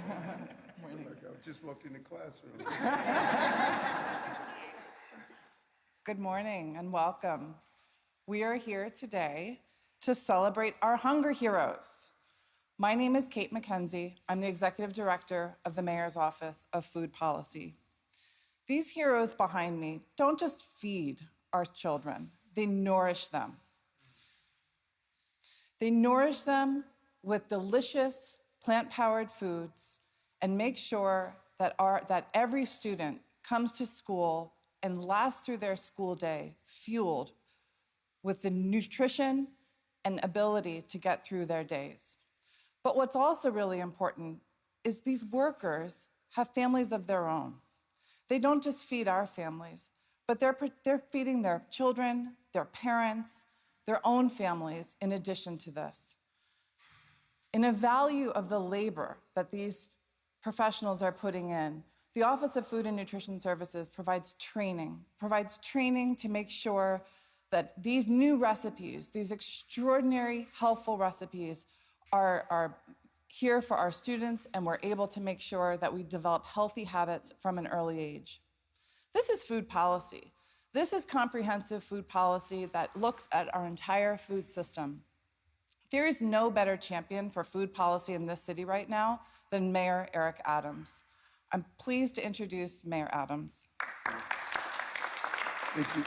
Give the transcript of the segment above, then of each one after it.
Morning. Like I just walked in the classroom. Good morning and welcome. We are here today to celebrate our hunger heroes. My name is Kate McKenzie. I'm the Executive Director of the Mayor's Office of Food Policy. These heroes behind me don't just feed our children, they nourish them. They nourish them with delicious plant-powered foods and make sure that every student comes to school and lasts through their school day fueled with the nutrition and ability to get through their days. But what's also really important is these workers have families of their own. They don't just feed our families, but they're feeding their children, their parents, their own families in addition to this. In a value of the labor that these professionals are putting in, the Office of Food and Nutrition Services provides training to make sure that these new recipes, these extraordinary healthful recipes are here for our students, and we're able to make sure that we develop healthy habits from an early age. This is food policy. This is comprehensive food policy that looks at our entire food system. There is no better champion for food policy in this city right now than Mayor Eric Adams. I'm pleased to introduce Mayor Adams. Thank you.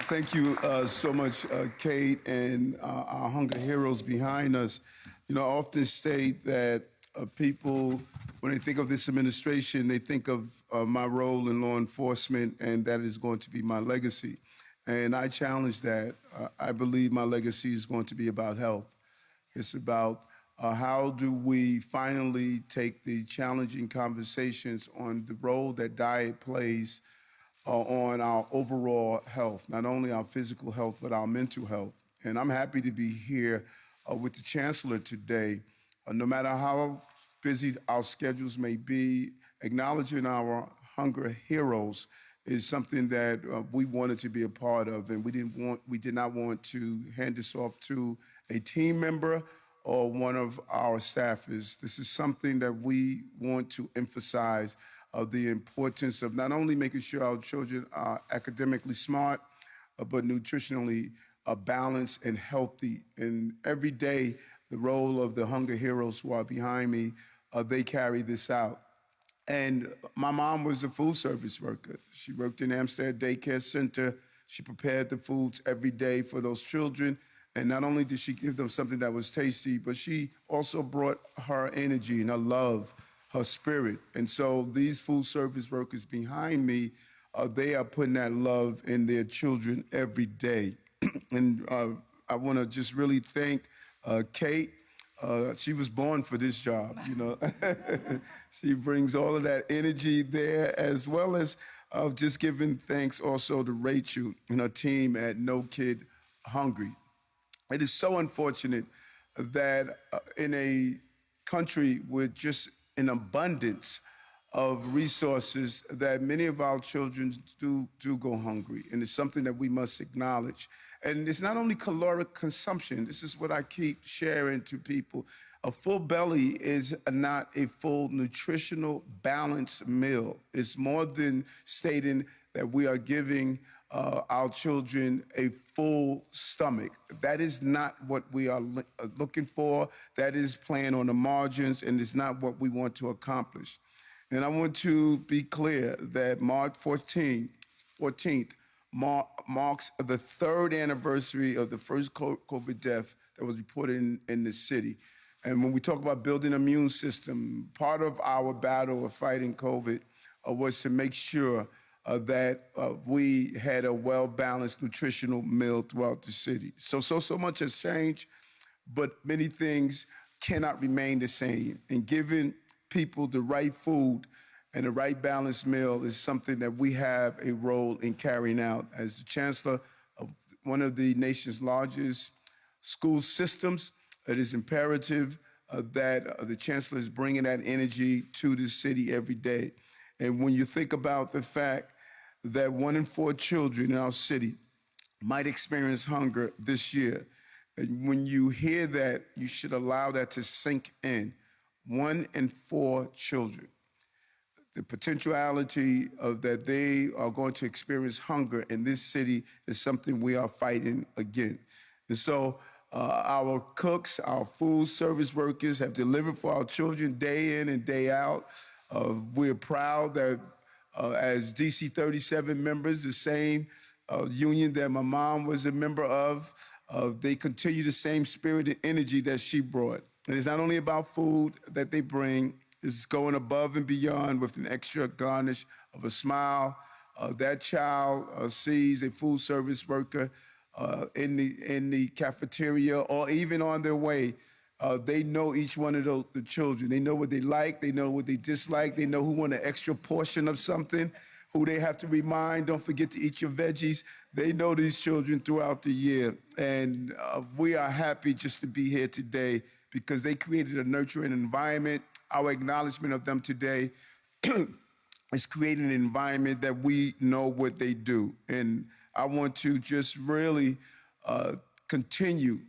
Thank you so much, Kate, and our hunger heroes behind us. You know, I often state that people, when they think of this administration, they think of my role in law enforcement, and that is going to be my legacy. And I challenge that. I believe my legacy is going to be about health. It's about how do we finally take the challenging conversations on the role that diet plays on our overall health, not only our physical health, but our mental health. And I'm happy to be here with the Chancellor today. No matter how busy our schedules may be, acknowledging our hunger heroes is something that we wanted to be a part of, and we did not want to hand this off to a team member or one of our staffers. This is something that we want to emphasize the importance of not only making sure our children are academically smart, but nutritionally balanced and healthy. And every day, the role of the hunger heroes who are behind me, they carry this out. And my mom was a food service worker. She worked in Amstead Daycare Center. She prepared the foods every day for those children. And not only did she give them something that was tasty, but she also brought her energy and her love, her spirit. And so these food service workers behind me, they are putting that love in their children every day. And I want to just really thank Kate. She was born for this job, you know. She brings all of that energy there, as well as just giving thanks also to Rachel and her team at No Kid Hungry. It is so unfortunate that in a country with just an abundance of resources, that many of our children do go hungry, and it's something that we must acknowledge. And it's not only caloric consumption. This is what I keep sharing to people. A full belly is not a full nutritional balanced meal. It's more than stating that we are giving our children a full stomach. That is not what we are looking for. That is playing on the margins, and it's not what we want to accomplish. And I want to be clear that March 14th marks the third anniversary of the first COVID death that was reported in the city. And when we talk about building an immune system, part of our battle of fighting COVID was to make sure that we had a well-balanced nutritional meal throughout the city. So much has changed, but many things cannot remain the same. And giving people the right food and the right balanced meal is something that we have a role in carrying out. As the Chancellor of one of the nation's largest school systems, it is imperative that the Chancellor is bringing that energy to the city every day. And when you think about the fact that 1 in 4 children in our city might experience hunger this year, and when you hear that, you should allow that to sink in. 1 in 4 children. The potentiality of that they are going to experience hunger in this city is something we are fighting against. And so our cooks, our food service workers have delivered for our children day in and day out. We're proud that as DC 37 members, the same union that my mom was a member of, they continue the same spirit and energy that she brought. And it's not only about food that they bring, it's going above and beyond with an extra garnish of a smile. That child sees a food service worker in the cafeteria or even on their way. They know each one of the children. They know what they like, they know what they dislike, they know who want an extra portion of something, who they have to remind, don't forget to eat your veggies. They know these children throughout the year. And we are happy just to be here today because they created a nurturing environment. Our acknowledgement of them today is creating an environment that we know what they do. And I want to just really continue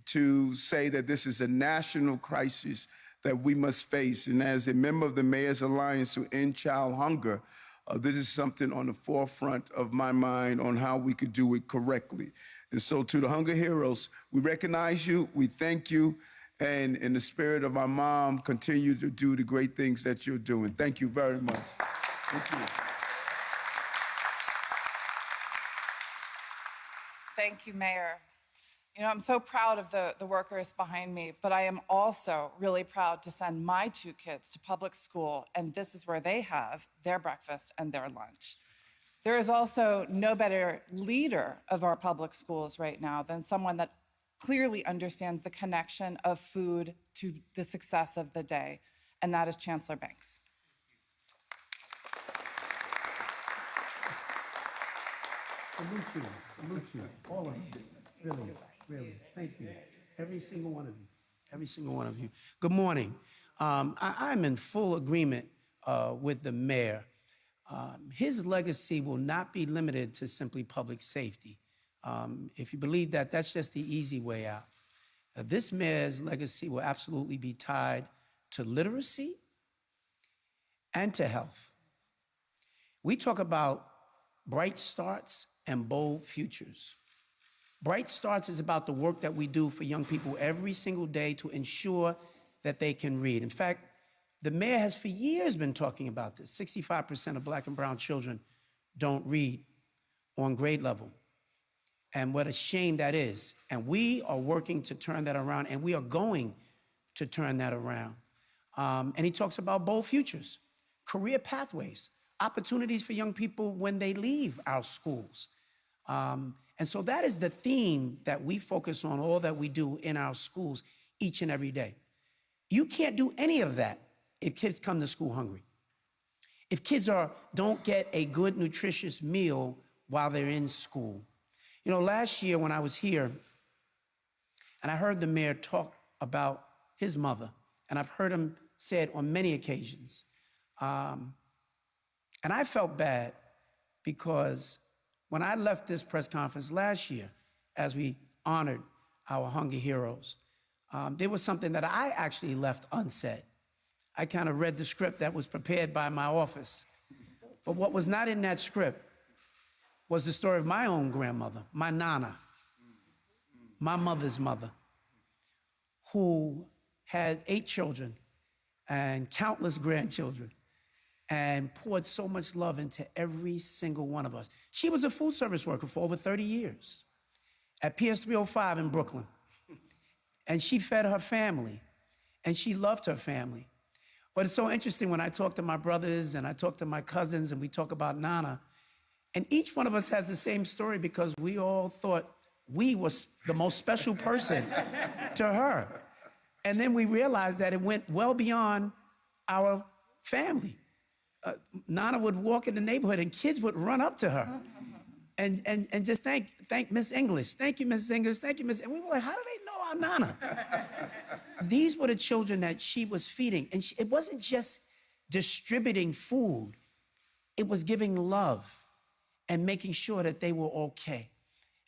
to say that this is a national crisis that we must face. And as a member of the Mayor's Alliance to End Child Hunger, this is something on the forefront of my mind on how we could do it correctly. And so to the Hunger Heroes, we recognize you, we thank you, and in the spirit of my mom, continue to do the great things that you're doing. Thank you very much. Thank you. Thank you, Mayor. You know, I'm so proud of the workers behind me, but I am also really proud to send my 2 kids to public school, and this is where they have their breakfast and their lunch. There is also no better leader of our public schools right now than someone that clearly understands the connection of food to the success of the day, and that is Chancellor Banks. Salute you, all of you, really, thank you. Every single one of you. Good morning. I'm in full agreement with the mayor. His legacy will not be limited to simply public safety. If you believe that, that's just the easy way out. This mayor's legacy will absolutely be tied to literacy and to health. We talk about bright starts and bold futures. Bright Starts is about the work that we do for young people every single day to ensure that they can read. In fact, the mayor has for years been talking about this. 65% of Black and brown children don't read on grade level. And what a shame that is. And we are working to turn that around, and we are going to turn that around. And he talks about bold futures, career pathways, opportunities for young people when they leave our schools. And so that is the theme that we focus on, all that we do in our schools each and every day. You can't do any of that if kids come to school hungry. If kids don't get a good, nutritious meal while they're in school. You know, last year when I was here, and I heard the mayor talk about his mother, and I've heard him say it on many occasions. And I felt bad because when I left this press conference last year, as we honored our Hunger Heroes, there was something that I actually left unsaid. I kind of read the script that was prepared by my office. But what was not in that script was the story of my own grandmother, my Nana, my mother's mother, who had 8 children and countless grandchildren and poured so much love into every single one of us. She was a food service worker for over 30 years at PS 305 in Brooklyn. And she fed her family, and she loved her family. But it's so interesting when I talk to my brothers and I talk to my cousins and we talk about Nana, and each one of us has the same story because we all thought we was the most special person to her. And then we realized that it went well beyond our family. Nana would walk in the neighborhood and kids would run up to her and just thank Miss English. Thank you, Miss English. Thank you, Miss. And we were like, how do they know our Nana? These were the children that she was feeding. And it wasn't just distributing food. It was giving love and making sure that they were okay.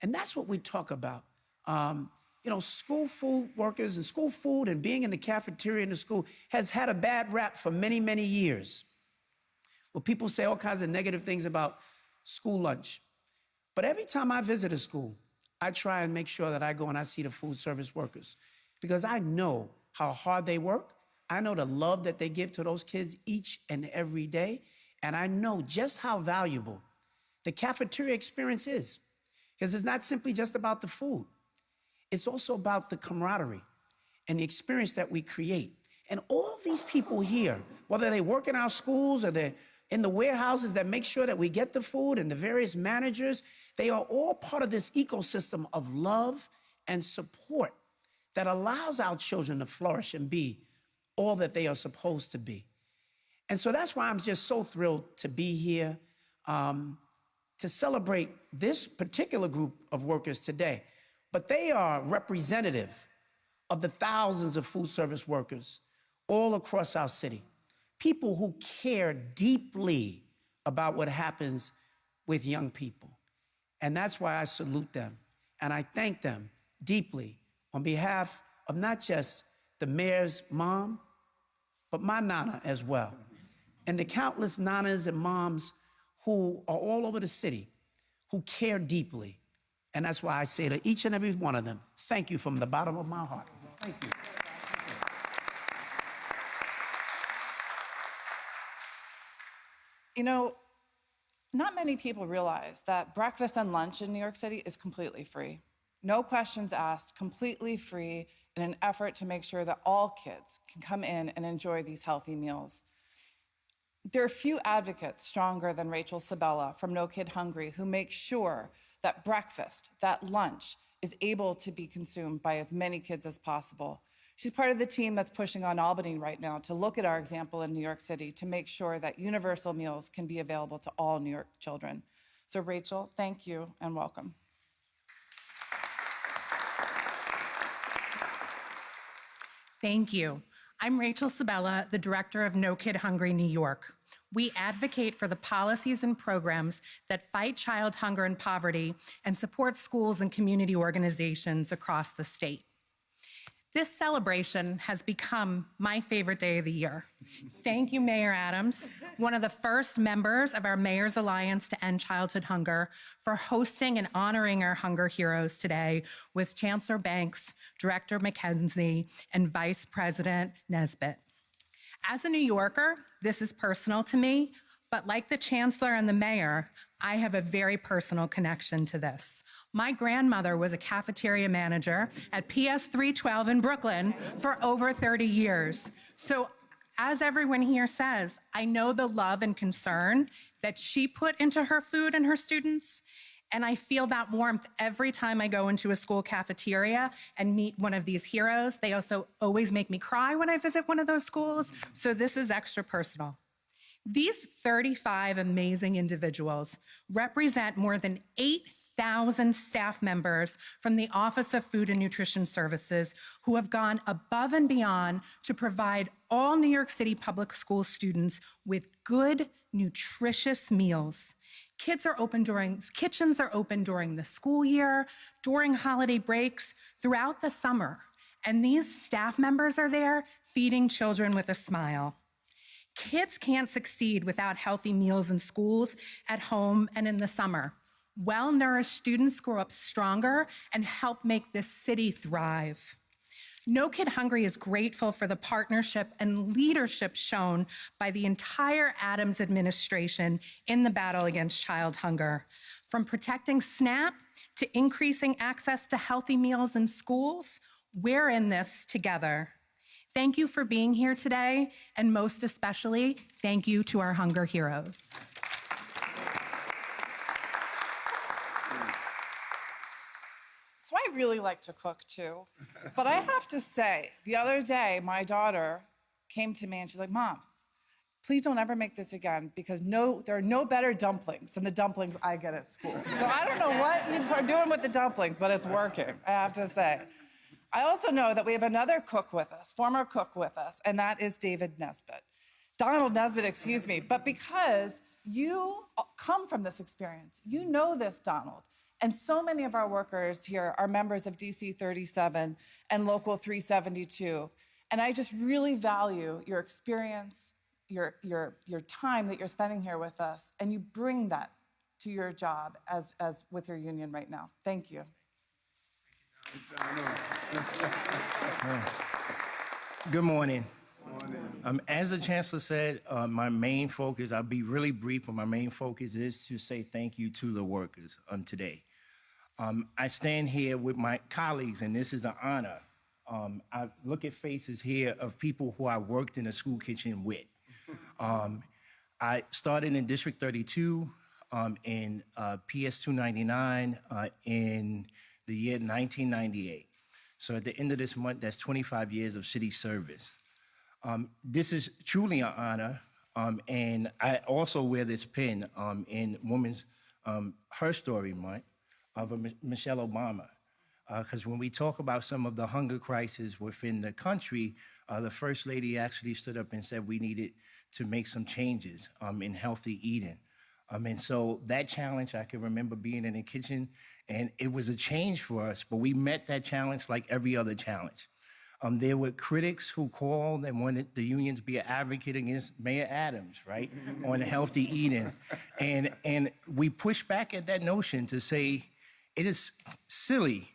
And that's what we talk about. school food workers and school food and being in the cafeteria in the school has had a bad rap for many, many years. Well, people say all kinds of negative things about school lunch. But every time I visit a school, I try and make sure that I go and I see the food service workers because I know how hard they work. I know the love that they give to those kids each and every day. And I know just how valuable the cafeteria experience is because it's not simply just about the food. It's also about the camaraderie and the experience that we create. And all these people here, whether they work in our schools or they're in the warehouses that make sure that we get the food and the various managers, they are all part of this ecosystem of love and support that allows our children to flourish and be all that they are supposed to be. And so that's why I'm just so thrilled to be here to celebrate this particular group of workers today. But they are representative of the thousands of food service workers all across our city, people who care deeply about what happens with young people. And that's why I salute them, and I thank them deeply on behalf of not just the mayor's mom, but my nana as well, and the countless nanas and moms who are all over the city who care deeply. And that's why I say to each and every one of them, thank you from the bottom of my heart. Thank you. You know, not many people realize that breakfast and lunch in New York City is completely free. No questions asked, completely free in an effort to make sure that all kids can come in and enjoy these healthy meals. There are few advocates stronger than Rachel Sabella from No Kid Hungry who make sure that breakfast, that lunch, is able to be consumed by as many kids as possible. She's part of the team that's pushing on Albany right now to look at our example in New York City to make sure that universal meals can be available to all New York children. So Rachel, thank you and welcome. Thank you. I'm Rachel Sabella, the director of No Kid Hungry New York. We advocate for the policies and programs that fight child hunger and poverty and support schools and community organizations across the state. This celebration has become my favorite day of the year. Thank you, Mayor Adams, one of the first members of our Mayor's Alliance to End Childhood Hunger, for hosting and honoring our hunger heroes today with Chancellor Banks, Director McKenzie, and Vice President Nesbitt. As a New Yorker, this is personal to me, but like the Chancellor and the Mayor, I have a very personal connection to this. My grandmother was a cafeteria manager at PS 312 in Brooklyn for over 30 years. So as everyone here says, I know the love and concern that she put into her food and her students, and I feel that warmth every time I go into a school cafeteria and meet one of these heroes. They also always make me cry when I visit one of those schools, so this is extra personal. These 35 amazing individuals represent more than 8,000 staff members from the Office of Food and Nutrition Services who have gone above and beyond to provide all New York City public school students with good, nutritious meals. Kitchens are open during the school year, during holiday breaks, throughout the summer. And these staff members are there feeding children with a smile. Kids can't succeed without healthy meals in schools, at home, and in the summer. Well-nourished students grow up stronger and help make this city thrive. No Kid Hungry is grateful for the partnership and leadership shown by the entire Adams administration in the battle against child hunger. From protecting SNAP to increasing access to healthy meals in schools, we're in this together. Thank you for being here today, and most especially, thank you to our hunger heroes. So I really like to cook too, but I have to say, the other day, my daughter came to me and she's like, Mom, please don't ever make this again because there are no better dumplings than the dumplings I get at school. So I don't know what you are doing with the dumplings, but it's working, I have to say. I also know that we have another cook with us, former cook with us, and that is Donald Nesbitt, excuse me. But because you come from this experience, you know this, Donald, And so many of our workers here are members of DC 37 and Local 372. And I just really value your experience, your time that you're spending here with us, and you bring that to your job as with your union right now. Thank you. Good morning. As the Chancellor said, my main focus, I'll be really brief, but my main focus is to say thank you to the workers today. I stand here with my colleagues, and this is an honor. I look at faces here of people who I worked in the school kitchen with. I started in District 32 in PS 299 in the year 1998. So at the end of this month, that's 25 years of city service. This is truly an honor, and I also wear this pin in Women's Her Story Month of Michelle Obama. Because when we talk about some of the hunger crisis within the country, the First Lady actually stood up and said we needed to make some changes in healthy eating. And so that challenge, I can remember being in the kitchen, and it was a change for us, but we met that challenge like every other challenge. There were critics who called and wanted the union to be an advocate against Mayor Adams, right, on healthy eating. And we pushed back at that notion to say it is silly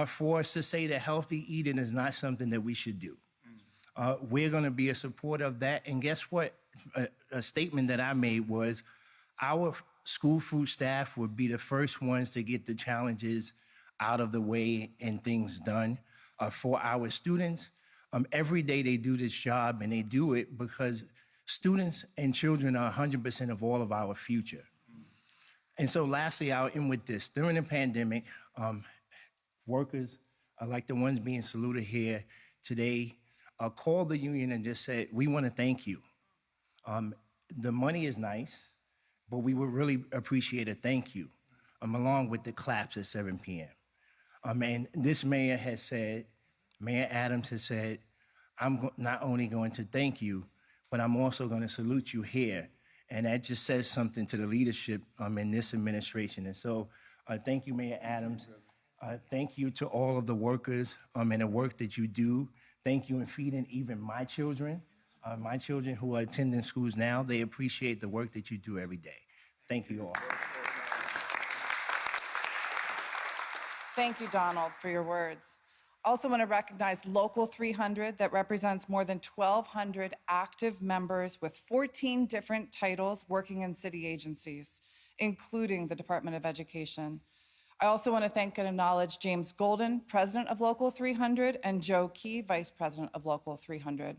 for us to say that healthy eating is not something that we should do. We're going to be a supporter of that. And guess what? A statement that I made was our school food staff would be the first ones to get the challenges out of the way and things done. For our students, every day they do this job, and they do it because students and children are 100% of all of our future. And so lastly, I'll end with this. During the pandemic, workers like the ones being saluted here today called the union and just said, we want to thank you. The money is nice, but we would really appreciate a thank you, along with the claps at 7 p.m. And this mayor has said, Mayor Adams has said, I'm not only going to thank you, but I'm also going to salute you here. And that just says something to the leadership in this administration. And so thank you, Mayor Adams. Thank you to all of the workers and the work that you do. Thank you in feeding even my children who are attending schools now. They appreciate the work that you do every day. Thank you all. Thank you, Donald, for your words. Also want to recognize Local 300 that represents more than 1,200 active members with 14 different titles working in city agencies, including the Department of Education. I also want to thank and acknowledge James Golden, President of Local 300, and Joe Key, Vice President of Local 300.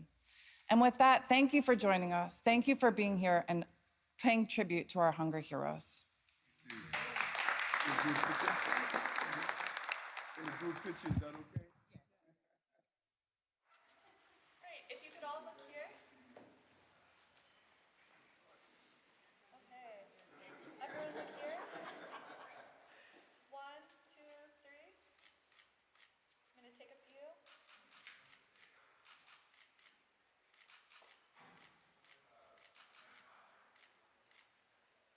And with that, thank you for joining us. Thank you for being here and paying tribute to our hunger heroes. Group picture, is that okay? Great. If you could all look here. Okay. Everyone look here. 1, 2, 3. I'm going to take a few.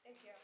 Thank you.